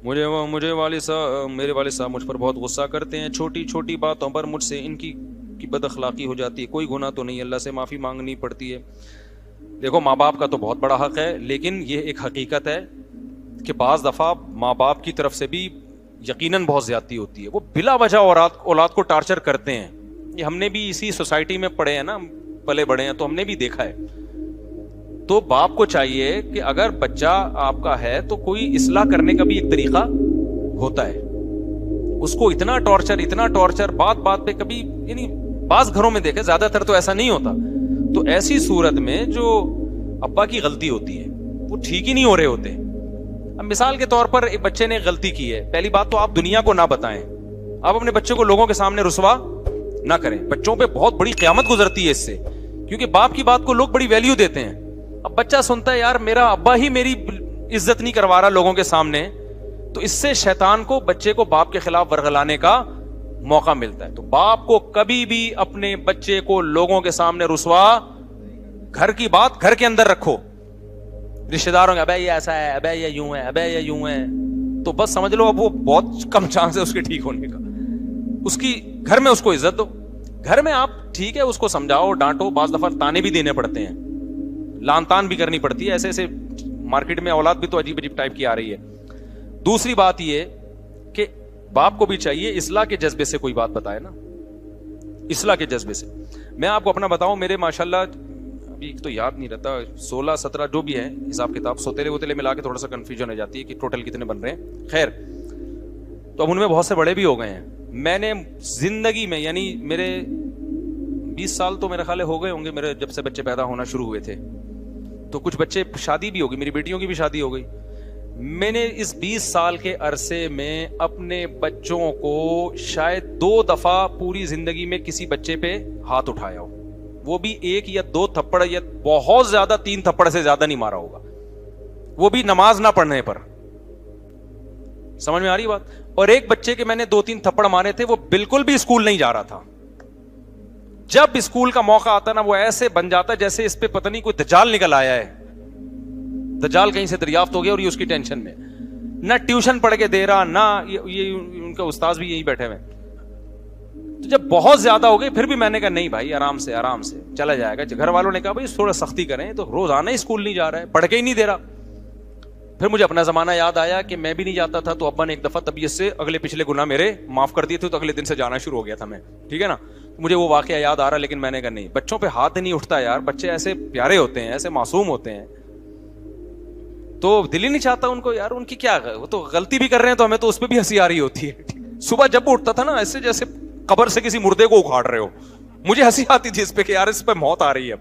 مجھے والد صاحب میرے والد صاحب مجھ پر بہت غصہ کرتے ہیں، چھوٹی چھوٹی باتوں پر مجھ سے ان کی بد اخلاقی ہو جاتی ہے، کوئی گناہ تو نہیں، اللہ سے معافی مانگنی پڑتی ہے۔ دیکھو ماں باپ کا تو بہت بڑا حق ہے، لیکن یہ ایک حقیقت ہے کہ بعض دفعہ ماں باپ کی طرف سے بھی یقیناً بہت زیادتی ہوتی ہے، وہ بلا وجہ اولاد کو ٹارچر کرتے ہیں۔ یہ ہم نے بھی اسی سوسائٹی میں پڑھے ہیں نا، پلے بڑے ہیں، تو ہم نے بھی دیکھا ہے۔ تو باپ کو چاہیے کہ اگر بچہ آپ کا ہے تو کوئی اصلاح کرنے کا بھی ایک طریقہ ہوتا ہے، اس کو اتنا ٹارچر بات بات پہ کبھی، یعنی بعض گھروں میں دیکھے، زیادہ تر تو ایسا نہیں ہوتا، تو ایسی صورت میں جو ابا کی غلطی ہوتی ہے وہ ٹھیک ہی نہیں ہو رہے ہوتے۔ اب مثال کے طور پر ایک بچے نے غلطی کی ہے، پہلی بات تو آپ دنیا کو نہ بتائیں، آپ اپنے بچے کو لوگوں کے سامنے رسوا نہ کریں، بچوں پہ بہت بڑی قیامت گزرتی ہے اس سے، کیونکہ باپ کی بات کو لوگ بڑی ویلیو دیتے ہیں۔ اب بچہ سنتا ہے یار میرا ابا ہی میری عزت نہیں کروا رہا لوگوں کے سامنے، تو اس سے شیطان کو بچے کو باپ کے خلاف ورغلانے کا موقع ملتا ہے۔ تو باپ کو کبھی بھی اپنے بچے کو لوگوں کے سامنے رسوا، گھر کی بات گھر کے اندر رکھو، رشتہ داروں کے ابے یہ ایسا ہے، ابے یہ یوں ہے، ابے یہ یوں ہے، تو بس سمجھ لو اب وہ بہت کم چانس ہے اس کے ٹھیک ہونے کا۔ اس کی گھر میں اس کو عزت دو، گھر میں آپ ٹھیک ہے اس کو سمجھاؤ، ڈانٹو، بعض دفعہ تانے بھی دینے پڑتے ہیں، لان تان بھی کرنی پڑتی ہے، ایسے ایسے مارکیٹ میں اولاد بھی تو عجیب عجیب ٹائپ کی آ رہی ہے۔ دوسری بات یہ کہ باپ کو بھی چاہیے اصلاح کے جذبے سے کوئی بات بتائے نا، اصلاح کے جذبے سے۔ میں آپ کو اپنا بتاؤں، میرے ماشاءاللہ ابھی تو یاد نہیں رہتا، 16-17 جو بھی ہے حساب کتاب، سوتےلے ووتےلے ملا کے تھوڑا سا کنفیوژن ہو جاتی ہے کہ ٹوٹل کتنے بن رہے ہیں، خیر۔ تو اب ان میں بہت سے بڑے بھی ہو گئے ہیں۔ میں نے زندگی میں، یعنی میرے 20 سال تو میرے خیال ہو گئے ہوں گے میرے جب سے بچے پیدا ہونا شروع ہوئے تھے، تو کچھ بچے شادی بھی ہوگی، میری بیٹیوں کی بھی شادی ہو گئی۔ میں نے اس 20 سال کے عرصے میں اپنے بچوں کو شاید 2 دفعہ پوری زندگی میں کسی بچے پہ ہاتھ اٹھایا ہو، وہ بھی 1 یا 2 تھپڑ، یا بہت زیادہ 3 تھپڑ سے زیادہ نہیں مارا ہوگا، وہ بھی نماز نہ پڑھنے پر۔ سمجھ میں آ رہی بات؟ اور ایک بچے کے میں نے 2-3 تھپڑ مارے تھے، وہ بالکل بھی اسکول نہیں جا رہا تھا، جب اسکول کا موقع آتا نا وہ ایسے بن جاتا جیسے اس پہ پتہ نہیں کوئی دجال نکل آیا ہے، دجال کہیں سے دریافت ہو گیا، اور یہ اس کی ٹینشن میں، نہ ٹیوشن پڑھ کے دے رہا، نہ یہ ان کا استاذ بھی یہی بیٹھے ہوئے۔ تو جب بہت زیادہ ہو گئی پھر بھی میں نے کہا نہیں بھائی آرام سے چلا جائے گا۔ گھر والوں نے کہا بھائی تھوڑا سختی کریں، تو روزانہ اسکول نہیں جا رہا ہے، پڑھ کے ہی نہیں دے رہا۔ پھر مجھے اپنا زمانہ یاد آیا کہ میں بھی نہیں جاتا تھا، تو ابا نے ایک دفعہ طبیعت سے اگلے پچھلے گناہ میرے معاف کر دیے تھے، تو اگلے دن سے جانا شروع ہو گیا تھا میں، ٹھیک ہے نا۔ مجھے وہ واقعہ یاد آ رہا، لیکن میں نے کہا نہیں، بچوں پہ ہاتھ نہیں اٹھتا یار، بچے ایسے پیارے ہوتے ہیں، ایسے معصوم ہوتے ہیں، تو دل ہی نہیں چاہتا ان کو یار، ان کی کیا، وہ تو غلطی بھی کر رہے ہیں تو ہمیں تو اس پہ بھی ہنسی آ رہی ہوتی ہے۔ صبح جب اٹھتا تھا نا ایسے جیسے قبر سے کسی مردے کو اکھاڑ رہے ہو، مجھے ہنسی آتی تھی اس پہ کہ یار اس پہ موت آ رہی ہے۔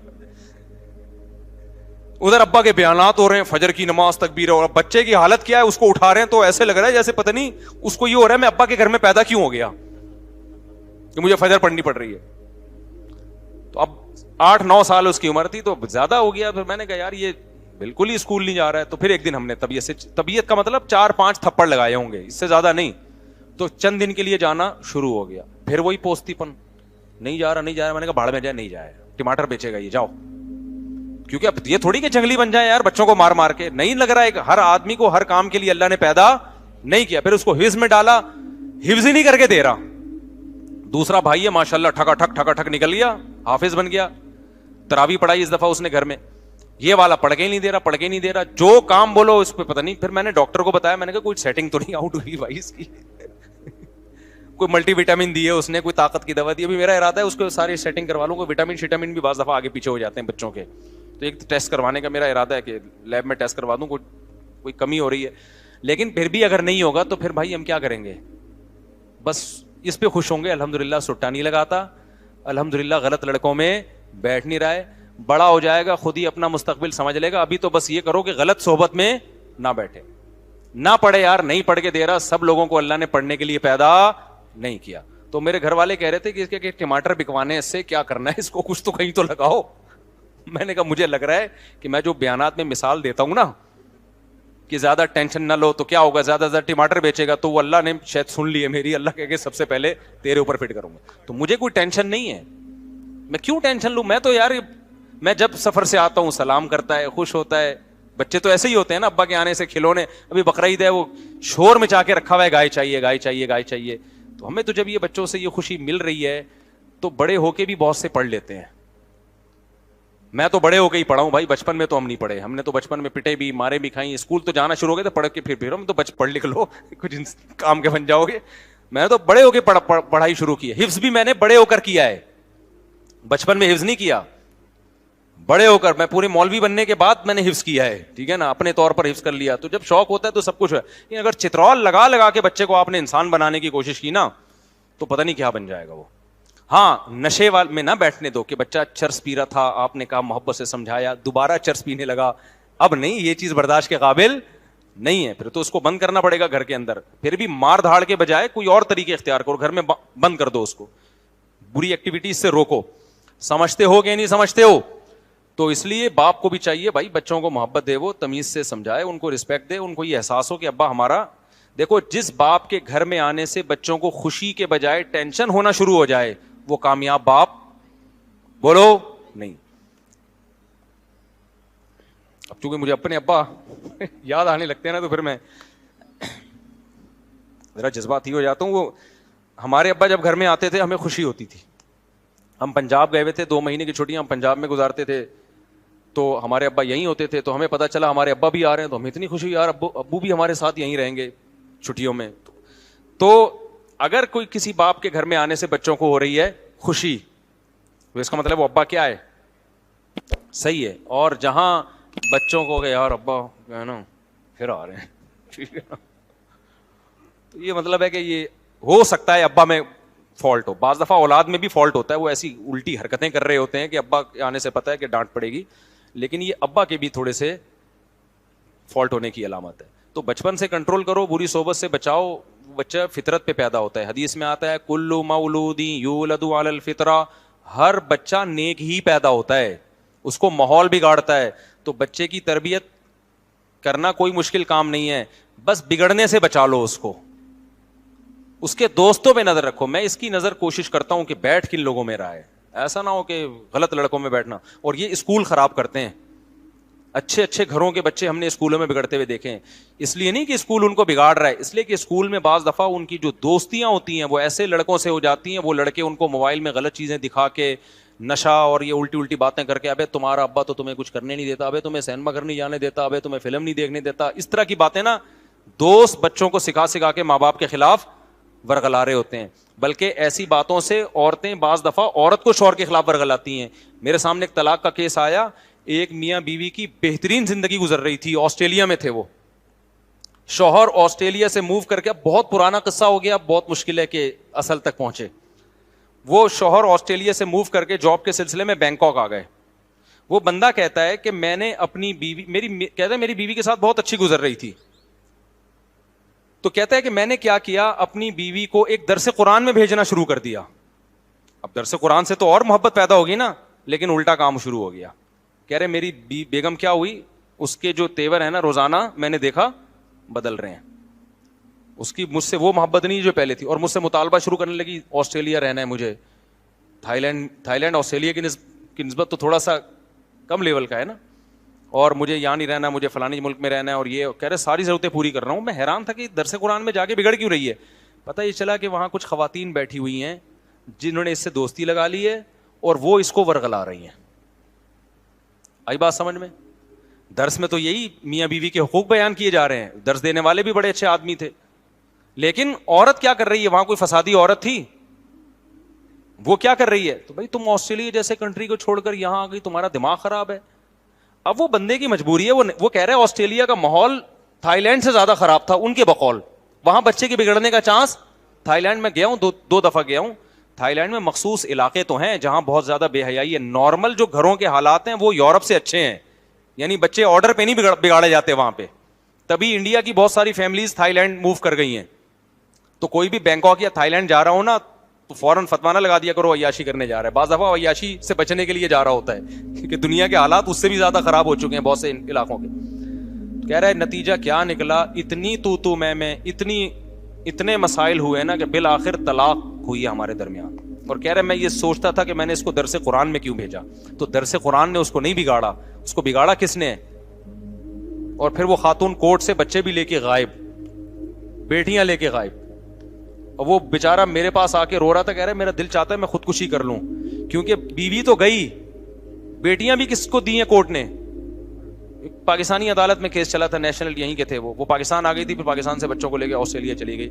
ادھر ابا کے بیانات ہو رہے ہیں، فجر کی نماز، تکبیر، اور بچے کی حالت کیا ہے، اس کو اٹھا رہے ہیں تو ایسے لگ رہا ہے جیسے پتہ نہیں اس کو یہ ہو رہا ہے میں ابا کے گھر میں پیدا کیوں ہو گیا کہ مجھے فجر پڑھنی پڑ رہی ہے۔ تو اب 8-9 سال اس کی عمر تھی، تو زیادہ ہو گیا۔ پھر میں نے کہا یار یہ بالکل ہی اسکول نہیں جا رہا ہے، تو پھر ایک دن ہم نے طبیعت کا مطلب 4-5 تھپڑ لگائے ہوں گے، اس سے زیادہ نہیں، تو چند دن کے لیے جانا شروع ہو گیا۔ پھر وہی پوستی پن، نہیں جا رہا میں نے کہا بھاڑ میں جائے، نہیں جائے، ٹماٹر بیچے گا یہ، جاؤ، کیونکہ اب یہ تھوڑی کہ جنگلی بن جائے یار بچوں کو مار مار کے، نہیں لگ رہا ہے کہ ہر آدمی کو ہر کام کے لیے اللہ نے پیدا نہیں کیا۔ پھر اس کو حفظ میں ڈالا، حفظ ہی نہیں کر کے دے رہا۔ دوسرا بھائی ہے ماشاءاللہ ٹھکا ٹھک نکل گیا، حافظ بن گیا، تراویح پڑھائی اس دفعہ اس نے گھر میں، یہ والا پڑھ کے ہی نہیں دے رہا، جو کام بولو اس پہ پتہ نہیں۔ پھر میں نے ڈاکٹر کو بتایا، میں نے کہا کوئی سیٹنگ تو نہیں آؤٹ ہوئی بھائی اس کی، کوئی ملٹی وٹامن دی ہے اس نے، کوئی طاقت کی دوا دی۔ ابھی میرا ارادہ ہے اس کو ساری سیٹنگ کروا لوں، کوئی وٹامن شیٹامن بھی بعض دفعہ آگے پیچھے ہو جاتے ہیں بچوں کے، تو ایک ٹیسٹ کروانے کا میرا ارادہ ہے کہ لیب میں ٹیسٹ کروا دوں، کوئی کمی ہو رہی ہے۔ لیکن پھر بھی اگر نہیں ہوگا تو پھر بھائی ہم کیا کریں گے، بس اس پہ خوش ہوں گے الحمدللہ، سٹا نہیں لگاتا، الحمدللہ غلط لڑکوں میں بیٹھ نہیں رہا ہے، بڑا ہو جائے گا خود ہی اپنا مستقبل سمجھ لے گا۔ ابھی تو بس یہ کرو کہ غلط صحبت میں نہ بیٹھے، نہ پڑھے یار، نہیں پڑھ کے دے رہا، سب لوگوں کو اللہ نے پڑھنے کے لیے پیدا نہیں کیا۔ تو میرے گھر والے کہہ رہے تھے کہ اس کے ٹماٹر بکوانے اس سے کیا کرنا ہے، اس کو کچھ تو کہیں تو لگاؤ۔ میں نے کہا مجھے لگ رہا ہے کہ میں جو بیانات میں مثال دیتا ہوں نا کہ زیادہ ٹینشن نہ لو، تو کیا ہوگا، زیادہ زیادہ ٹماٹر بیچے گا، تو وہ اللہ نے شاید سن لی ہے میری، اللہ کہہ کے سب سے پہلے تیرے اوپر فٹ کروں گا۔ تو مجھے کوئی ٹینشن نہیں ہے، میں کیوں ٹینشن لوں، میں تو یار میں جب سفر سے آتا ہوں سلام کرتا ہے، خوش ہوتا ہے، بچے تو ایسے ہی ہوتے ہیں نا, ابا کے آنے سے کھلونے, ابھی بقرعید ہے وہ شور مچا کے رکھا ہوا ہے, گائے چاہیے گائے چاہیے گائے چاہیے. تو ہمیں تو جب یہ بچوں سے یہ خوشی مل رہی ہے تو بڑے ہو کے بھی بہت سے پڑھ لیتے ہیں. میں تو بڑے ہو کے ہی پڑھا ہوں بھائی, بچپن میں تو ہم نہیں پڑھے. ہم نے تو بچپن میں پٹے بھی, مارے بھی کھائی. اسکول تو جانا شروع ہو گئے تو پڑھ کے پھر ہم تو پڑھ لکھ لو کچھ کام کے بن جاؤ گے. میں نے تو بڑے ہو کے پڑھائی شروع کی ہے. حفظ بھی میں نے بڑے ہو کر کیا ہے, بچپن میں حفظ نہیں کیا. بڑے ہو کر, میں پورے مولوی بننے کے بعد میں نے حفظ کیا ہے, ٹھیک ہے نا, اپنے طور پر حفظ کر لیا. تو جب شوق ہوتا ہے تو سب کچھ ہے. لیکن اگر چترول لگا لگا کے بچے کو آپ نے انسان بنانے کی کوشش کی نا تو پتہ نہیں کیا بن جائے گا وہ. ہاں, نشے میں نہ بیٹھنے دو کہ بچہ چرس پی رہا تھا, آپ نے کہا محبت سے سمجھایا, دوبارہ چرس پینے لگا, اب نہیں, یہ چیز برداشت کے قابل نہیں ہے. پھر تو اس کو بند کرنا پڑے گا گھر کے اندر. پھر بھی مار دھاڑ کے بجائے کوئی اور طریقے اختیار کرو, گھر میں بند کر دو اس کو, بری ایکٹیویٹیز سے روکو. سمجھتے ہو کہ نہیں سمجھتے ہو؟ تو اس لیے باپ کو بھی چاہیے بھائی بچوں کو محبت دے, وہ تمیز سے سمجھائے, ان کو رسپیکٹ دے, ان کو یہ احساس ہو کہ ابا ہمارا. دیکھو, جس باپ کے گھر میں آنے سے بچوں کو خوشی کے بجائے ٹینشن ہونا شروع ہو جائے وہ کامیاب باپ بولو نہیں. اب چونکہ مجھے اپنے ابا یاد آنے لگتے ہیں نا تو پھر میں ذرا جذباتی ہو جاتا ہوں. وہ ہمارے ابا جب گھر میں آتے تھے ہمیں خوشی ہوتی تھی. ہم پنجاب گئے ہوئے تھے, 2 مہینے کی چھٹیاں ہم پنجاب میں گزارتے تھے, تو ہمارے ابا یہیں ہوتے تھے. تو ہمیں پتا چلا ہمارے ابا بھی آ رہے ہیں تو ہمیں اتنی خوشی, یار ابو بھی ہمارے ساتھ یہیں رہیں گے چھٹیوں میں. تو اگر کوئی کسی باپ کے گھر میں آنے سے بچوں کو ہو رہی ہے خوشی تو اس کا مطلب وہ ابا کیا ہے, صحیح ہے. اور جہاں بچوں کو کہ یار ابا ہے نا پھر آ رہے ہیں, ٹھیک ہے, تو یہ مطلب ہے کہ یہ ہو سکتا ہے ابا میں فالٹ ہو. بعض دفعہ اولاد میں بھی فالٹ ہوتا ہے, وہ ایسی الٹی حرکتیں کر رہے ہوتے ہیں کہ ابا آنے سے پتہ ہے کہ ڈانٹ پڑے گی, لیکن یہ ابا کے بھی تھوڑے سے فالٹ ہونے کی علامت ہے. تو بچپن سے کنٹرول کرو, بری صحبت سے بچاؤ. بچہ فطرت پہ پیدا ہوتا ہے, حدیث میں آتا ہے کل مولود یولد علی الفطرہ, ہر بچہ نیک ہی پیدا ہوتا ہے, اس کو ماحول بگاڑتا ہے. تو بچے کی تربیت کرنا کوئی مشکل کام نہیں ہے, بس بگڑنے سے بچا لو اس کو. اس کے دوستوں پہ نظر رکھو. میں اس کی نظر کوشش کرتا ہوں کہ بیٹھ کن لوگوں میں رہا ہے, ایسا نہ ہو کہ غلط لڑکوں میں بیٹھنا. اور یہ اسکول خراب کرتے ہیں. اچھے اچھے گھروں کے بچے ہم نے اسکولوں میں بگڑتے ہوئے دیکھے ہیں. اس لیے نہیں کہ اسکول ان کو بگاڑ رہا ہے, اس لیے کہ اسکول میں بعض دفعہ ان کی جو دوستیاں ہوتی ہیں وہ ایسے لڑکوں سے ہو جاتی ہیں, وہ لڑکے ان کو موبائل میں غلط چیزیں دکھا کے, نشہ اور یہ الٹی الٹی باتیں کر کے, ابے تمہارا ابا تو تمہیں کچھ کرنے نہیں دیتا, ابے تمہیں سینما گھر نہیں جانے دیتا, ابے تمہیں فلم نہیں دیکھنے دیتا. اس طرح کی باتیں نا دوست بچوں کو سکھا سکھا کے ماں باپ کے خلاف ورغلا رہے ہوتے ہیں. بلکہ ایسی باتوں سے عورتیں بعض دفعہ عورت کو شوہر کے خلاف ورغلاتی ہیں. میرے سامنے ایک طلاق کا کیس آیا, ایک میاں بیوی کی بہترین زندگی گزر رہی تھی, آسٹریلیا میں تھے وہ. شوہر آسٹریلیا سے موو کر کے, بہت پرانا قصہ ہو گیا, بہت مشکل ہے کہ اصل تک پہنچے. وہ شوہر آسٹریلیا سے موو کر کے جاب کے سلسلے میں بینکاک آ گئے. وہ بندہ کہتا ہے کہ میں نے اپنی بیوی, کہتا ہے میری بیوی کے ساتھ بہت اچھی گزر رہی تھی. تو کہتا ہے کہ میں نے کیا کیا, اپنی بیوی کو ایک درس قرآن میں بھیجنا شروع کر دیا. اب درس قرآن سے تو اور محبت پیدا ہوگی نا, لیکن الٹا کام شروع ہو گیا. کہہ رہے میری بیگم کیا ہوئی, اس کے جو تیور ہیں نا روزانہ میں نے دیکھا بدل رہے ہیں. اس کی مجھ سے وہ محبت نہیں جو پہلے تھی, اور مجھ سے مطالبہ شروع کرنے لگی آسٹریلیا رہنا ہے مجھے. تھائی لینڈ آسٹریلیا کی نسبت تو تھوڑا سا کم لیول کا ہے نا, اور مجھے یہاں نہیں رہنا, مجھے فلانی ملک میں رہنا ہے. اور یہ کہہ رہے ساری ضرورتیں پوری کر رہا ہوں. میں حیران تھا کہ درس قرآن میں جا کے بگڑ کیوں رہی ہے. پتہ یہ چلا کہ وہاں کچھ خواتین بیٹھی ہوئی ہیں جنہوں نے اس سے دوستی لگا لی ہے, اور وہ اس کو ورغلا رہی ہیں. آئی بات سمجھ میں؟ درس میں تو یہی میاں بیوی کے حقوق بیان کیے جا رہے ہیں, درس دینے والے بھی بڑے اچھے آدمی تھے, لیکن عورت کیا کر رہی ہے, وہاں کوئی فسادی عورت تھی, وہ کیا کر رہی ہے. تو بھائی تم آسٹریلیا جیسے کنٹری کو چھوڑ کر یہاں آ گئی, تمہارا دماغ خراب ہے. اب وہ بندے کی مجبوری ہے, وہ کہہ رہے ہیں آسٹریلیا کا ماحول تھائی لینڈ سے زیادہ خراب تھا ان کے بقول. وہاں بچے کے بگڑنے کا چانس, تھائی لینڈ میں گیا ہوں, دو دفعہ گیا ہوں. تھائی لینڈ میں مخصوص علاقے تو ہیں جہاں بہت زیادہ بے حیائی ہے. نارمل جو گھروں کے حالات ہیں وہ یورپ سے اچھے ہیں, یعنی بچے آرڈر پہ نہیں بگاڑے جاتے وہاں پہ. تبھی انڈیا کی بہت ساری فیملیز تھائی لینڈ موو کر گئی ہیں. تو کوئی بھی بینکاک یا تھائی لینڈ جا رہا ہو نا تو فوراً فتویٰ نہ لگا دیا کرو عیاشی کرنے جا رہا ہے. بعض دفعہ عیاشی سے بچنے کے لیے جا رہا ہوتا ہے, کیونکہ دنیا کے حالات اس سے بھی زیادہ خراب ہو چکے ہیں بہت سے علاقوں کے. کہہ رہا ہے نتیجہ کیا نکلا, اتنی تو میں اتنے مسائل ہوئے نا کہ بالآخر طلاق ہوئی ہے ہمارے درمیان. اور کہہ رہے میں یہ سوچتا تھا کہ میں نے اس کو درس قرآن میں کیوں بھیجا. تو درس قرآن نے اس کو نہیں بگاڑا, اس کو بگاڑا کس نے؟ اور پھر وہ خاتون کورٹ سے بچے بھی لے کے غائب, بیٹیاں لے کے غائب. اور وہ بیچارہ میرے پاس آ کے رو رہا تھا, کہہ رہا میرا دل چاہتا ہے میں خودکشی کر لوں, کیونکہ بیوی تو گئی, بیٹیاں بھی کس کو دی ہیں کورٹ نے. پاکستانی عدالت میں کیس چلا تھا, نیشنل یہیں کے تھے, وہ پاکستان آ گئی تھی, پھر پاکستان سے بچوں کو لے کے آسٹریلیا چلی گئی,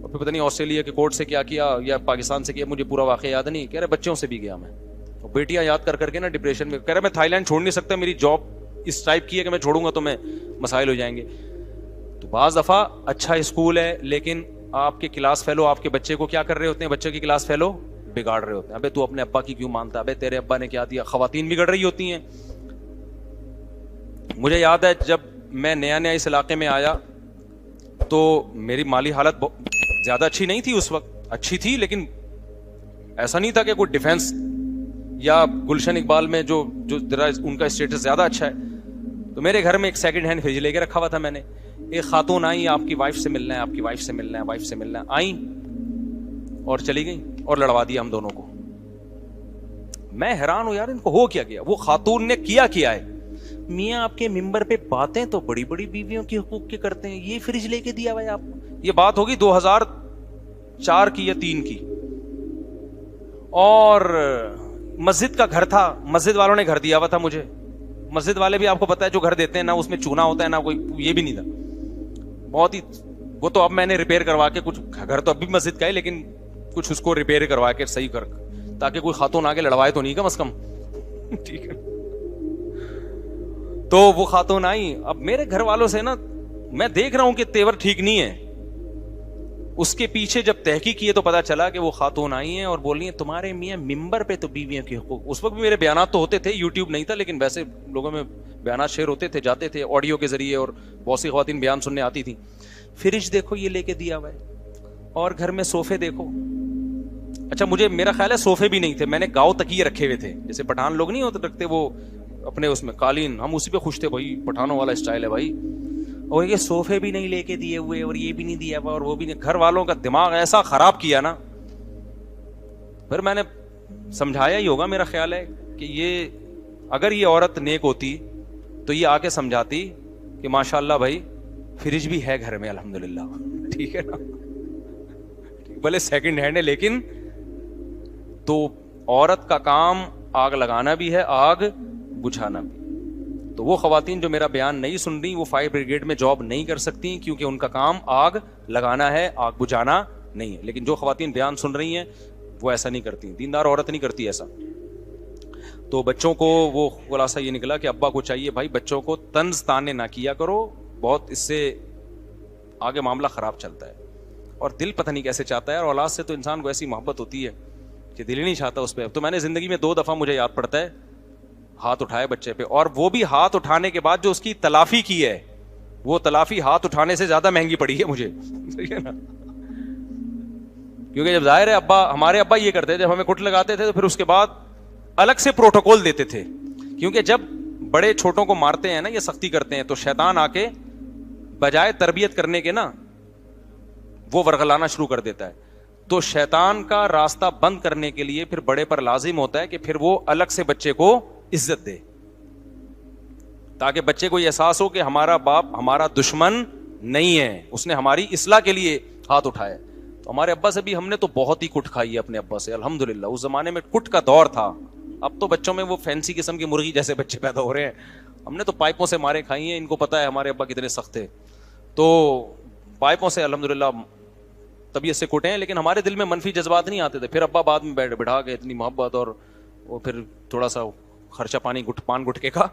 اور پھر پتہ نہیں آسٹریلیا کے کورٹ سے کیا کیا یا پاکستان سے کیا, مجھے پورا واقعہ یاد نہیں. کہہ رہے بچوں سے بھی گیا میں, اور بیٹیاں یاد کر کے نا ڈپریشن میں. کہہ رہے میں تھائی لینڈ چھوڑ نہیں سکتا, میری جاب اس ٹائپ کی ہے کہ میں چھوڑوں گا تو میں مسائل ہو جائیں گے. تو بعض دفعہ اچھا اسکول ہے, لیکن آپ کے کلاس فیلو آپ کے بچے کو کیا کر رہے ہوتے ہیں, بچے کی کلاس فیلو بگاڑ رہے ہوتے ہیں. ابے تو اپنے ابا کی کیوں مانتا, ابے تیرے ابا نے کیا دیا. خواتین بگڑ رہی ہوتی ہیں. مجھے یاد ہے جب میں نیا اس علاقے میں آیا تو میری مالی حالت زیادہ اچھی نہیں تھی اس وقت, اچھی تھی لیکن ایسا نہیں تھا کہ کوئی ڈیفینس یا گلشن اقبال میں جو ان کا اسٹیٹس زیادہ اچھا ہے. تو میرے گھر میں ایک سیکنڈ ہینڈ فریج لے کے رکھا ہوا تھا میں نے. ایک خاتون آئی, آپ کی وائف سے ملنا ہے, آپ کی وائف سے ملنا ہے, وائف سے ملنا ہے, آئیں اور چلی گئی اور لڑوا دیا ہم دونوں کو. میں حیران ہوں یار ان کو ہو کیا گیا. وہ خاتون نے کیا ہے, میاں آپ کے ممبر پہ باتیں تو بڑی بڑی بیویوں کی حقوق کی کرتے ہیں, یہ فریج لے کے دیا ہوا ہے آپ کو. یہ بات ہوگی 2004 کی یا 3 کی, اور مسجد کا گھر تھا, مسجد والوں نے گھر دیا ہوا تھا مجھے. مسجد والے بھی آپ کو پتا ہے جو گھر دیتے ہیں نا اس میں چونا ہوتا ہے نا, کوئی یہ بھی نہیں تھا بہت ہی. وہ تو اب میں نے ریپیئر کروا کے, کچھ گھر تو اب بھی مسجد کا ہے لیکن کچھ اس کو ریپیئر کروا کے صحیح کر, تاکہ کوئی خاتون آگے لڑوائے تو نہیں کم از کم. ٹھیک ہے. تو وہ خاتون آئی. اب میرے گھر والوں سے نا میں دیکھ رہا ہوں کہ تیور ٹھیک نہیں ہے. اس کے پیچھے جب تحقیق کیے تو پتا چلا کہ وہ خاتون آئی ہیں اور بول رہی ہیں تمہارے میاں ممبر پہ تو بیویوں کے حقوق. اس وقت بھی میرے بیانات تو ہوتے تھے, یوٹیوب نہیں تھا, لیکن ویسے لوگوں میں بیانات شیئر ہوتے تھے, جاتے تھے آڈیو کے ذریعے, اور بہت سی خواتین بیان سننے آتی تھی. فریج دیکھو یہ لے کے دیا ہوا ہے, اور گھر میں صوفے دیکھو. اچھا مجھے میرا خیال ہے صوفے بھی نہیں تھے, میں نے گاؤں تکیے رکھے ہوئے تھے, جیسے پٹھان لوگ نہیں ہوتے رکھتے وہ اپنے اس میں قالین, ہم اسی پہ خوش تھے, بھائی پٹھانوں والا اسٹائل ہے بھائی. اور یہ صوفے بھی نہیں لے کے دیے ہوئے, اور یہ بھی نہیں دیا ہوا, اور وہ بھی نہیں. گھر والوں کا دماغ ایسا خراب کیا نا. پھر میں نے سمجھایا ہی ہوگا, میرا خیال ہے کہ یہ اگر یہ عورت نیک ہوتی تو یہ آ کے سمجھاتی کہ ماشاءاللہ بھائی فریج بھی ہے گھر میں الحمدللہ. ٹھیک ہے نا, بھلے سیکنڈ ہینڈ ہے لیکن. تو عورت کا کام آگ لگانا بھی ہے, آگ بجھانا بھی. تو وہ خواتین جو میرا بیان نہیں سن رہی, وہ فائر بریگیڈ میں جاب نہیں کر سکتی, کیونکہ ان کا کام آگ لگانا ہے, آگ بجھانا نہیں ہے. لیکن جو خواتین بیان سن رہی ہیں وہ ایسا نہیں کرتی, دیندار عورت نہیں کرتی ایسا. تو بچوں کو وہ خلاصہ یہ نکلا کہ ابا کو چاہیے بھائی بچوں کو طنز تانے نہ کیا کرو, بہت اس سے آگے معاملہ خراب چلتا ہے. اور دل پتہ نہیں کیسے چاہتا ہے, اور اولاد سے تو انسان کو ایسی محبت ہوتی ہے کہ دل ہی نہیں چاہتا اس پہ. تو میں نے زندگی میں 2 دفعہ مجھے یاد پڑتا ہے ہاتھ اٹھائے بچے پہ, اور وہ بھی ہاتھ اٹھانے کے بعد جو اس کی تلافی کی ہے, وہ تلافی ہاتھ اٹھانے سے زیادہ مہنگی پڑی ہے مجھے. ٹھیک ہے نا, کیونکہ جب ظاہر ہے ہمارے ابا یہ کرتے تھے, جب ہمیں کٹ لگاتے تھے تو پھر اس کے بعد الگ سے پروٹوکول دیتے تھے, کیونکہ جب بڑے چھوٹوں کو مارتے ہیں نا, یہ سختی کرتے ہیں, تو شیطان آ کے بجائے تربیت کرنے کے نا وہ ورغلانا شروع کر دیتا ہے. تو شیطان کا راستہ بند کرنے کے لیے پھر بڑے پر لازم ہوتا ہے کہ پھر وہ الگ سے بچے کو عزت دے, تاکہ بچے کو یہ احساس ہو کہ ہمارا باپ ہمارا دشمن نہیں ہے, اس نے ہماری اصلاح کے لیے ہاتھ اٹھایا. تو ہمارے ابا سے بھی ہم نے تو بہت ہی کٹ کھائی ہے اپنے ابا سے الحمدللہ. اس زمانے میں کٹ کا دور تھا, اب تو بچوں میں وہ فینسی قسم کی مرغی جیسے بچے پیدا ہو رہے ہیں. ہم نے تو پائپوں سے مارے کھائی ہیں, ان کو پتا ہے ہمارے ابا کتنے سخت تھے. تو پائپوں سے الحمدللہ طبیعت سے کٹے ہیں, لیکن ہمارے دل میں منفی جذبات نہیں آتے تھے. پھر ابا بعد میں بٹھا کے اتنی محبت, اور وہ پھر تھوڑا سا خرچہ پان گٹکے کا,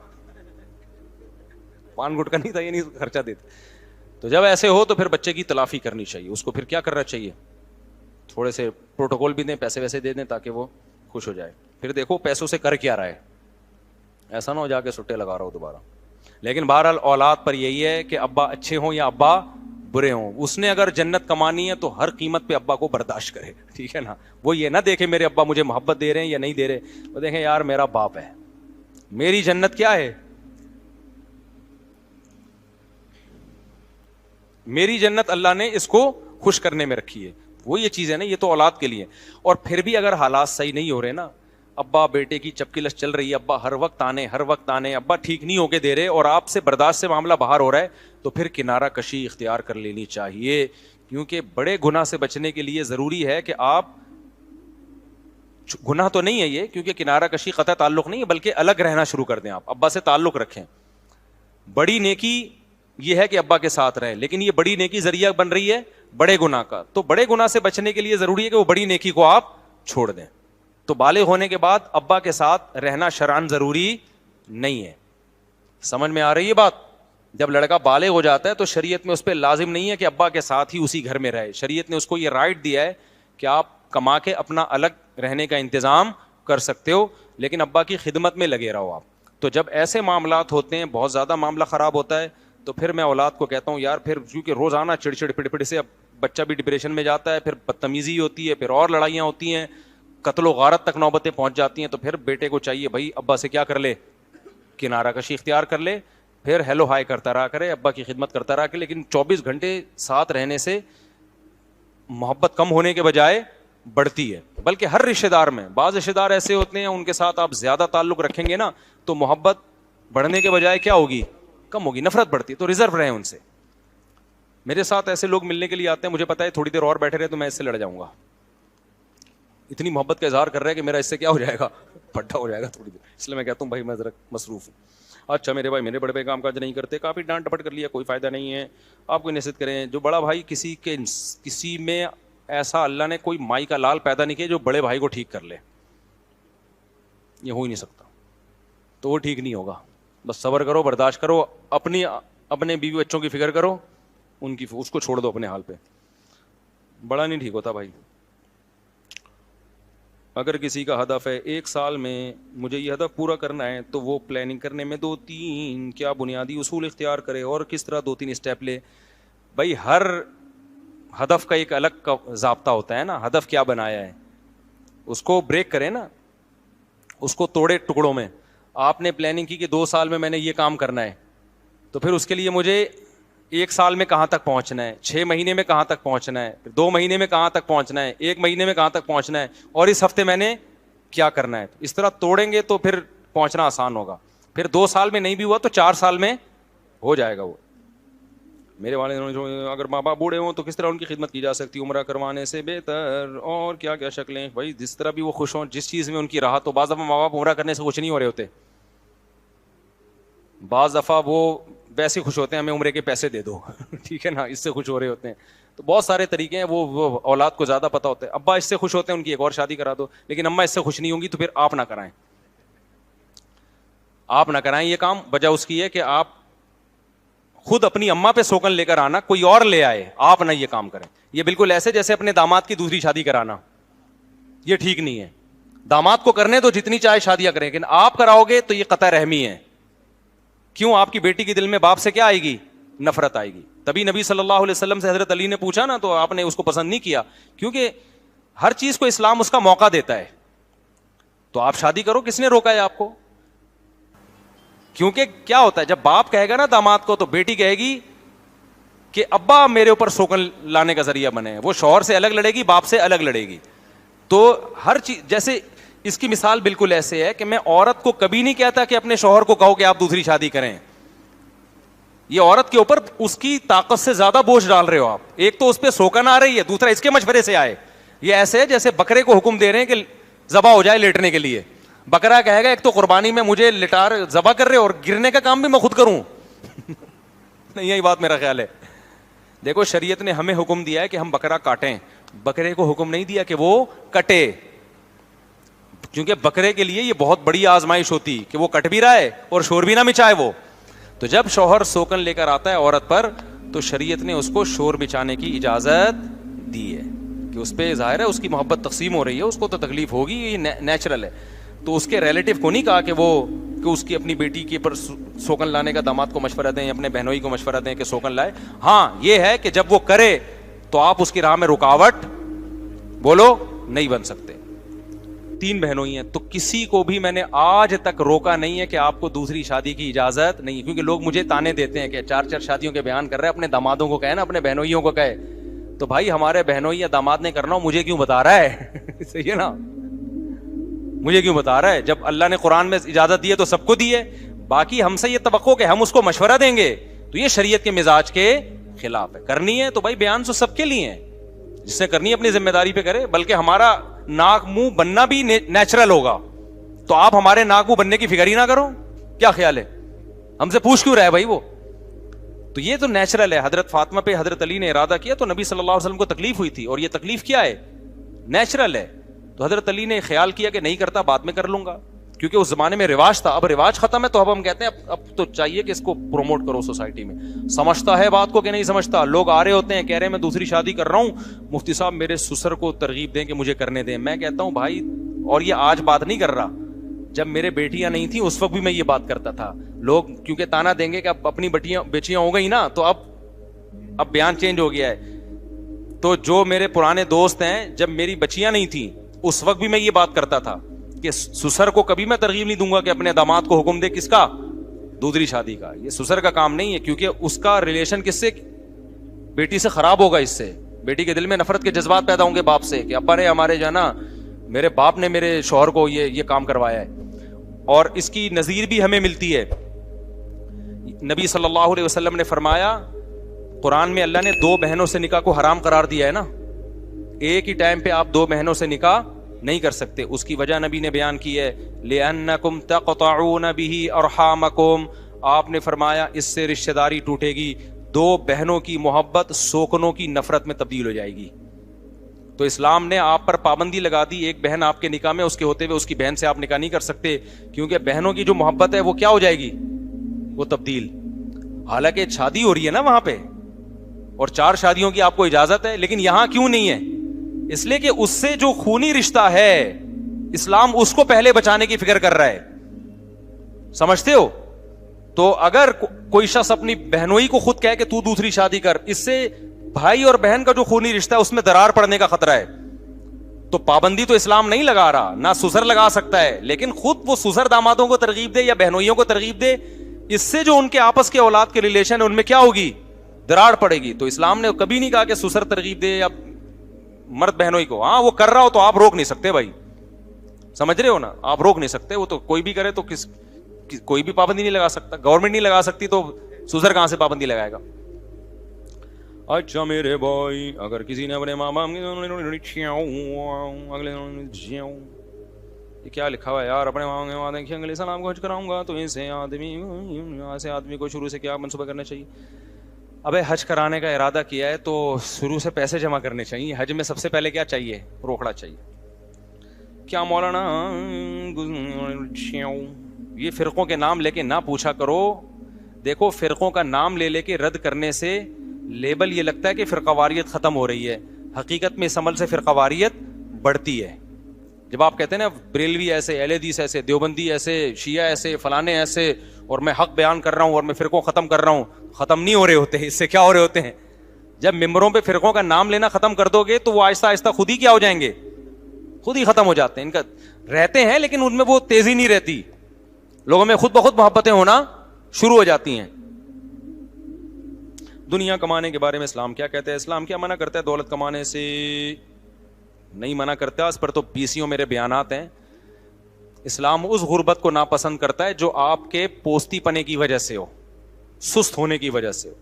پان گٹکا نہیں تھا, یہ نہیں خرچہ دیتے. تو جب ایسے ہو تو پھر بچے کی تلافی کرنی چاہیے, اس کو پھر کیا کرنا چاہیے, تھوڑے سے پروٹوکول بھی دیں, پیسے ویسے دے دیں تاکہ وہ خوش ہو جائے. پھر دیکھو پیسوں سے کر کیا رہا ہے, ایسا نہ ہو جا کے سٹے لگا رہا ہو دوبارہ. لیکن بہرحال اولاد پر یہی ہے کہ ابا اچھے ہوں یا ابا برے ہوں, اس نے اگر جنت کمانی ہے تو ہر قیمت پہ ابا کو برداشت کرے. ٹھیک ہے نا, وہ یہ نہ دیکھے میرے ابا مجھے محبت دے رہے ہیں یا نہیں دے رہے, وہ دیکھیں یار میرا باپ ہے, میری جنت کیا ہے, میری جنت اللہ نے اس کو خوش کرنے میں رکھی ہے. وہ یہ چیز ہے نا, یہ تو اولاد کے لیے. اور پھر بھی اگر حالات صحیح نہیں ہو رہے نا, ابا بیٹے کی چپکلش چل رہی ہے, ابا ہر وقت آنے, ابا ٹھیک نہیں ہو کے دے رہے اور آپ سے برداشت سے معاملہ باہر ہو رہا ہے, تو پھر کنارہ کشی اختیار کر لینی چاہیے. کیونکہ بڑے گناہ سے بچنے کے لیے ضروری ہے کہ آپ, گناہ تو نہیں ہے یہ, کیونکہ کنارہ کشی قطع تعلق نہیں ہے, بلکہ الگ رہنا شروع کر دیں, آپ ابا سے تعلق رکھیں. بڑی نیکی یہ ہے کہ ابا کے ساتھ رہیں, لیکن یہ بڑی نیکی ذریعہ بن رہی ہے بڑے گناہ کا. تو بڑے گناہ سے بچنے کے لیے ضروری ہے کہ وہ بڑی نیکی کو آپ چھوڑ دیں. تو بالغ ہونے کے بعد ابا کے ساتھ رہنا شرعاً ضروری نہیں ہے. سمجھ میں آ رہی ہے بات؟ جب لڑکا بالغ ہو جاتا ہے تو شریعت میں اس پہ لازم نہیں ہے کہ ابا کے ساتھ ہی اسی گھر میں رہے. شریعت نے اس کو یہ رائٹ دیا ہے کہ آپ کما کے اپنا الگ رہنے کا انتظام کر سکتے ہو, لیکن ابا کی خدمت میں لگے رہو آپ. تو جب ایسے معاملات ہوتے ہیں, بہت زیادہ معاملہ خراب ہوتا ہے, تو پھر میں اولاد کو کہتا ہوں یار پھر کیونکہ روزانہ چڑچڑ پڑ سے اب بچہ بھی ڈپریشن میں جاتا ہے, پھر بدتمیزی ہوتی ہے, پھر اور لڑائیاں ہوتی ہیں, قتل و غارت تک نوبتیں پہنچ جاتی ہیں. تو پھر بیٹے کو چاہیے بھائی ابا سے کیا کر لے, کنارہ کشی اختیار کر لے, پھر ہیلو ہائی کرتا رہا کرے, ابا کی خدمت کرتا رہا کرے. لیکن 24 گھنٹے ساتھ رہنے سے محبت کم ہونے کے بجائے بڑھتی ہے. بلکہ ہر رشتہ دار میں, بعض رشتہ دار ایسے ہوتے ہیں ان کے ساتھ آپ زیادہ تعلق رکھیں گے نا تو محبت بڑھنے کے بجائے کیا ہوگی, کم ہوگی, نفرت بڑھتی ہے. تو ریزرو رہیں ان سے. میرے ساتھ ایسے لوگ ملنے کے لیے آتے ہیں, مجھے پتا ہے تھوڑی دیر اور بیٹھے رہے تو میں اس سے لڑ جاؤں گا, اتنی محبت کا اظہار کر رہا ہے کہ میرا اس سے کیا ہو جائے گا, پھٹا ہو جائے گا تھوڑی دیر. اس لیے میں کہتا ہوں بھائی میں ذرا مصروف ہوں. اچھا میرے بھائی میرے بڑے بھائی کام کاج نہیں کرتے, کافی ڈانٹ ڈپٹ کر لیا, کوئی فائدہ نہیں ہے, آپ کوئی نصیحت کریں. جو بڑا بھائی کسی میں ایسا اللہ نے کوئی مائی کا لال پیدا نہیں کیا جو بڑے بھائی کو ٹھیک کر لے, یہ ہو ہی نہیں سکتا. تو وہ ٹھیک نہیں ہوگا. بس صبر کرو, برداشت کرو, اپنے بیوی بچوں کی فکر کرو, اس کو چھوڑ دو اپنے حال پہ. بڑا نہیں ٹھیک ہوتا بھائی. اگر کسی کا ہدف ہے 1 سال میں مجھے یہ ہدف پورا کرنا ہے, تو وہ پلاننگ کرنے میں 2-3 کیا بنیادی اصول اختیار کرے اور کس طرح 2-3 اسٹیپ لے. بھائی ہر ہدف کا ایک الگ ضابطہ ہوتا ہے نا, ہدف کیا بنایا ہے اس کو بریک کرے نا, اس کو توڑے ٹکڑوں میں. آپ نے پلاننگ کی کہ 2 سال میں نے یہ کام کرنا ہے, تو پھر اس کے لیے مجھے 1 سال میں کہاں تک پہنچنا ہے, 6 مہینے میں کہاں تک پہنچنا ہے, 2 مہینے میں کہاں تک پہنچنا ہے, 1 مہینے میں کہاں تک پہنچنا ہے, اور اس ہفتے میں نے کیا کرنا ہے. اس طرح توڑیں گے تو پھر پہنچنا آسان ہوگا. پھر 2 سال میں نہیں بھی ہوا تو 4 سال میں ہو جائے گا. وہ میرے والد اگر ماں باپ بوڑھے ہوں تو کس طرح ان کی خدمت کی جا سکتی, عمرہ کروانے سے بہتر, اور کیا کیا شکلیں. بھائی جس طرح بھی وہ خوش ہوں, جس چیز میں ان کی راحت ہو. بعض دفعہ ماں باپ عمرہ کرنے سے خوش نہیں ہو رہے ہوتے, بعض دفعہ وہ ویسے خوش ہوتے ہیں ہمیں عمرے کے پیسے دے دو, ٹھیک ہے نا, اس سے خوش ہو رہے ہوتے ہیں. تو بہت سارے طریقے ہیں, وہ اولاد کو زیادہ پتہ ہوتا ہے. ابا اس سے خوش ہوتے ہیں ان کی ایک اور شادی کرا دو, لیکن اماں اس سے خوش نہیں ہوں گی تو پھر آپ نہ کرائیں, آپ نہ کرائیں یہ کام. وجہ اس کی ہے کہ آپ خود اپنی اماں پہ سوکن لے کر آنا, کوئی اور لے آئے, آپ نہ یہ کام کریں. یہ بالکل ایسے جیسے اپنے داماد کی دوسری شادی کرانا, یہ ٹھیک نہیں ہے. داماد کو کرنے تو جتنی چاہے شادیاں کریں, لیکن آپ کراؤ گے تو یہ قطع رحمی ہے. کیوں؟ آپ کی بیٹی کے دل میں باپ سے کیا آئے گی, نفرت آئے گی. تبھی نبی صلی اللہ علیہ وسلم سے حضرت علی نے پوچھا نا, تو آپ نے اس کو پسند نہیں کیا, کیونکہ ہر چیز کو اسلام اس کا موقع دیتا ہے. تو آپ شادی کرو, کس نے روکا ہے آپ کو؟ کیونکہ کیا ہوتا ہے جب باپ کہے گا نا داماد کو, تو بیٹی کہے گی کہ ابا میرے اوپر سوکن لانے کا ذریعہ بنے. وہ شوہر سے الگ لڑے گی, باپ سے الگ لڑے گی. تو ہر چیز, جیسے اس کی مثال بالکل ایسے ہے کہ میں عورت کو کبھی نہیں کہتا کہ اپنے شوہر کو کہو کہ آپ دوسری شادی کریں. یہ عورت کے اوپر اس کی طاقت سے زیادہ بوجھ ڈال رہے ہو آپ. ایک تو اس پہ سوکن آ رہی ہے, دوسرا اس کے مشورے سے آئے. یہ ایسے ہے جیسے بکرے کو حکم دے رہے ہیں کہ ذبح ہو جائے لیٹنے کے لیے. بکرا کہے گا ایک تو قربانی میں مجھے لٹار ذبح کر رہے اور گرنے کا کام بھی میں خود کروں. نہیں, یہی بات میرا خیال ہے. دیکھو شریعت نے ہمیں حکم دیا ہے کہ ہم بکرا کاٹیں, بکرے کو حکم نہیں دیا کہ وہ کٹے, کیونکہ بکرے کے لیے یہ بہت بڑی آزمائش ہوتی کہ وہ کٹ بھی رہا ہے اور شور بھی نہ مچائے وہ. تو جب شوہر سوکن لے کر آتا ہے عورت پر, تو شریعت نے اس کو شور مچانے کی اجازت دی ہے کہ اس پہ ظاہر ہے اس کی محبت تقسیم ہو رہی ہے, اس کو تو تکلیف ہوگی, یہ نیچرل ہے. تو اس کے ریلیٹیو کو نہیں کہا کہ اس کی اپنی بیٹی کے پر سوکن لانے کا داماد کو مشورہ دیں, اپنے بہنوئی کو مشورہ دیں کہ سوکن لائے. ہاں یہ ہے کہ جب وہ کرے تو آپ اس کی راہ میں رکاوٹ بولو نہیں بن سکتے. 3 بہنوئی ہیں, تو کسی کو بھی میں نے آج تک روکا نہیں ہے کہ آپ کو دوسری شادی کی اجازت نہیں, کیونکہ لوگ مجھے تانے دیتے ہیں کہ 4 شادیوں کے بیان کر رہے ہیں, اپنے دامادوں کو کہے نا, اپنے بہنوئیوں کو کہے. تو بھائی ہمارے بہنوئی یا داماد نے کرنا ہو, مجھے کیوں بتا رہا ہے؟ صحیح ہے نا. مجھے کیوں بتا رہا ہے؟ جب اللہ نے قرآن میں اجازت دی ہے تو سب کو دی ہے. باقی ہم سے یہ توقع کہ ہم اس کو مشورہ دیں گے تو یہ شریعت کے مزاج کے خلاف ہے. کرنی ہے تو بھائی بیان تو سب کے لیے ہے, جس نے کرنی ہے اپنی ذمہ داری پہ کرے. بلکہ ہمارا ناک منہ بننا بھی نیچرل ہوگا, تو آپ ہمارے ناک منہ بننے کی فکر ہی نہ کرو. کیا خیال ہے؟ ہم سے پوچھ کیوں رہا ہے بھائی وہ؟ تو یہ تو نیچرل ہے. حضرت فاطمہ پہ حضرت علی نے ارادہ کیا تو نبی صلی اللہ علیہ وسلم کو تکلیف ہوئی تھی, اور یہ تکلیف کیا ہے؟ نیچرل ہے. تو حضرت علی نے خیال کیا کہ نہیں کرتا, بعد میں کر لوں گا, کیونکہ اس زمانے میں رواج تھا. اب رواج ختم ہے تو اب ہم کہتے ہیں اب تو چاہیے کہ اس کو پروموٹ کرو سوسائٹی میں. سمجھتا ہے بات کو کہ نہیں سمجھتا؟ لوگ آ رہے ہوتے ہیں, کہہ رہے ہیں میں دوسری شادی کر رہا ہوں, مفتی صاحب میرے سسر کو ترغیب دیں کہ مجھے کرنے دیں. میں کہتا ہوں بھائی, اور یہ آج بات نہیں کر رہا, جب میرے بیٹیاں نہیں تھیں اس وقت بھی میں یہ بات کرتا تھا. لوگ کیونکہ تانا دیں گے کہ اب اپنی بیٹیاں ہو گئی نا, تو اب بیان چینج ہو گیا ہے. تو جو میرے پرانے دوست ہیں, جب میری بچیاں نہیں تھیں اس وقت بھی میں یہ بات کرتا تھا کہ سسر کو کبھی میں ترغیب نہیں دوں گا کہ اپنے داماد کو حکم دے کس کا؟ دوسری شادی کا. یہ سسر کا کام نہیں ہے, کیونکہ اس کا ریلیشن کس سے؟ بیٹی سے خراب ہوگا. اس سے بیٹی کے دل میں نفرت کے جذبات پیدا ہوں گے باپ سے, کہ ابا نے ہمارے جو ہے نا, میرے باپ نے میرے شوہر کو یہ کام کروایا ہے. اور اس کی نظیر بھی ہمیں ملتی ہے. نبی صلی اللہ علیہ وسلم نے فرمایا, قرآن میں اللہ نے 2 بہنوں سے نکاح کو حرام قرار دیا ہے نا, ایک ہی ٹائم پہ آپ 2 بہنوں سے نکاح نہیں کر سکتے. اس کی وجہ نبی نے بیان کی ہے, لِأَنَّكُمْ تَقْطَعُونَ بِهِ أَرْحَامَكُمْ. آپ نے فرمایا اس سے رشتہ داری ٹوٹے گی. 2 بہنوں کی محبت سوکنوں کی نفرت میں تبدیل ہو جائے گی. تو اسلام نے آپ پر پابندی لگا دی, ایک بہن آپ کے نکاح میں, اس کے ہوتے ہوئے اس کی بہن سے آپ نکاح نہیں کر سکتے, کیونکہ بہنوں کی جو محبت ہے وہ کیا ہو جائے گی؟ وہ تبدیل. حالانکہ شادی ہو رہی ہے نا وہاں پہ, اور 4 شادیوں کی آپ کو اجازت ہے, لیکن یہاں کیوں نہیں ہے؟ اس لیے کہ اس سے جو خونی رشتہ ہے, اسلام اس کو پہلے بچانے کی فکر کر رہا ہے. سمجھتے ہو؟ تو اگر کوئی شخص اپنی بہنوئی کو خود کہے کہ تو دوسری شادی کر, اس سے بھائی اور بہن کا جو خونی رشتہ ہے اس میں درار پڑنے کا خطرہ ہے. تو پابندی تو اسلام نہیں لگا رہا, نہ سسر لگا سکتا ہے, لیکن خود وہ سسر دامادوں کو ترغیب دے یا بہنوئیوں کو ترغیب دے, اس سے جو ان کے آپس کے اولاد کے ریلیشن ہے ان میں کیا ہوگی؟ دراڑ پڑے گی. تو اسلام نے کبھی نہیں کہا کہ سسر ترغیب دے یا مرد بہنوئی کو. ہاں وہ کر رہا ہو تو آپ روک نہیں سکتے بھائی, سمجھ رہے ہو نا, آپ روک نہیں سکتے. وہ تو کوئی بھی کرے تو کوئی بھی پابندی نہیں لگا سکتا, گورنمنٹ نہیں لگا سکتی, تو سسر کہاں سے پابندی لگائے گا؟ اچھا میرے بھائی, اگر کسی نے اپنے ماں باپ یہ کیا لکھا ہوا ہے یار, اپنے ماں باپ اگلے سال آپ کو حج کراؤں گا, تو ایسے آدمی کو شروع سے کیا منصوبہ کرنا چاہیے؟ ابے حج کرانے کا ارادہ کیا ہے تو شروع سے پیسے جمع کرنے چاہیے. حج میں سب سے پہلے کیا چاہیے؟ روکڑا چاہیے. کیا مولانا یہ فرقوں کے نام لے کے نہ پوچھا کرو. دیکھو فرقوں کا نام لے لے کے رد کرنے سے لیبل یہ لگتا ہے کہ فرقہ واریت ختم ہو رہی ہے, حقیقت میں اس عمل سے فرقہ واریت بڑھتی ہے. جب آپ کہتے ہیں نا بریلوی ایسے, اہل حدیث ایسے, دیوبندی ایسے, شیعہ ایسے, فلانے ایسے, اور میں حق بیان کر رہا ہوں اور میں فرقوں ختم کر رہا ہوں, ختم نہیں ہو رہے ہوتے. اس سے کیا ہو رہے ہوتے ہیں؟ جب ممبروں پہ فرقوں کا نام لینا ختم کر دو گے تو وہ آہستہ آہستہ خود ہی کیا ہو جائیں گے؟ خود ہی ختم ہو جاتے ہیں. ان کا رہتے ہیں لیکن ان میں وہ تیزی نہیں رہتی, لوگوں میں خود بخود محبتیں ہونا شروع ہو جاتی ہیں. دنیا کمانے کے بارے میں اسلام کیا کہتا ہے؟ اسلام کیا منع کرتا ہے دولت کمانے سے؟ نہیں منع کرتا, اس پر تو 20 میرے بیانات ہیں. اسلام اس غربت کو ناپسند کرتا ہے جو آپ کے پوستی پنے کی وجہ سے ہو, سست ہونے کی وجہ سے ہو.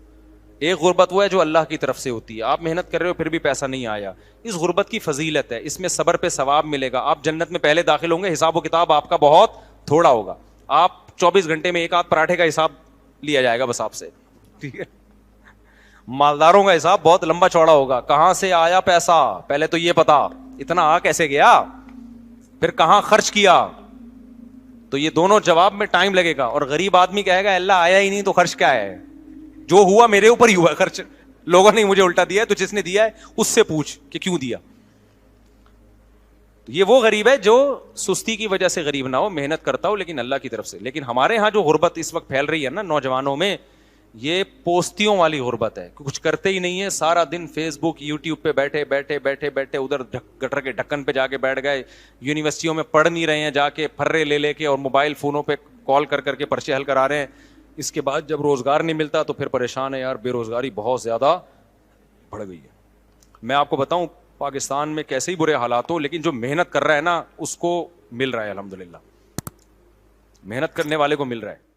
ایک غربت وہ ہے جو اللہ کی طرف سے ہوتی ہے, آپ محنت کر رہے ہو پھر بھی پیسہ نہیں آیا, اس غربت کی فضیلت ہے, اس میں صبر پہ ثواب ملے گا, آپ جنت میں پہلے داخل ہوں گے, حساب و کتاب آپ کا بہت تھوڑا ہوگا, آپ 24 گھنٹے میں 1 آدھ پراٹھے کا حساب لیا جائے گا بس آپ سے, ٹھیک ہے. مالداروں کا حساب بہت لمبا چوڑا ہوگا, کہاں سے آیا پیسہ, پہلے تو یہ پتا, اتنا آ کیسے گیا, پھر کہاں خرچ کیا. تو یہ دونوں جواب میں ٹائم لگے گا. اور غریب آدمی کہے گا اللہ آیا ہی نہیں تو خرچ کیا ہے, جو ہوا میرے اوپر ہی ہوا خرچ, لوگوں نے مجھے الٹا دیا ہے, تو جس نے دیا ہے اس سے پوچھ کہ کیوں دیا. یہ وہ غریب ہے جو سستی کی وجہ سے غریب نہ ہو, محنت کرتا ہو لیکن اللہ کی طرف سے. لیکن ہمارے ہاں جو غربت اس وقت پھیل رہی ہے نا نوجوانوں میں, یہ پوستیوں والی غربت ہے, کچھ کرتے ہی نہیں ہے, سارا دن فیس بک یوٹیوب پہ بیٹھے بیٹھے بیٹھے بیٹھے ادھر گٹر کے ڈھکن پہ جا کے بیٹھ گئے, یونیورسٹیوں میں پڑھ نہیں رہے ہیں, جا کے پھرے لے لے کے اور موبائل فونوں پہ کال کر کر کے پرچے حل کرا رہے ہیں. اس کے بعد جب روزگار نہیں ملتا تو پھر پریشان ہے یار, بے روزگاری بہت زیادہ بڑھ گئی ہے. میں آپ کو بتاؤں پاکستان میں کیسے ہی برے حالات ہو لیکن جو محنت کر رہا ہے نا اس کو مل رہا ہے، الحمدللہ محنت کرنے والے کو مل رہا ہے.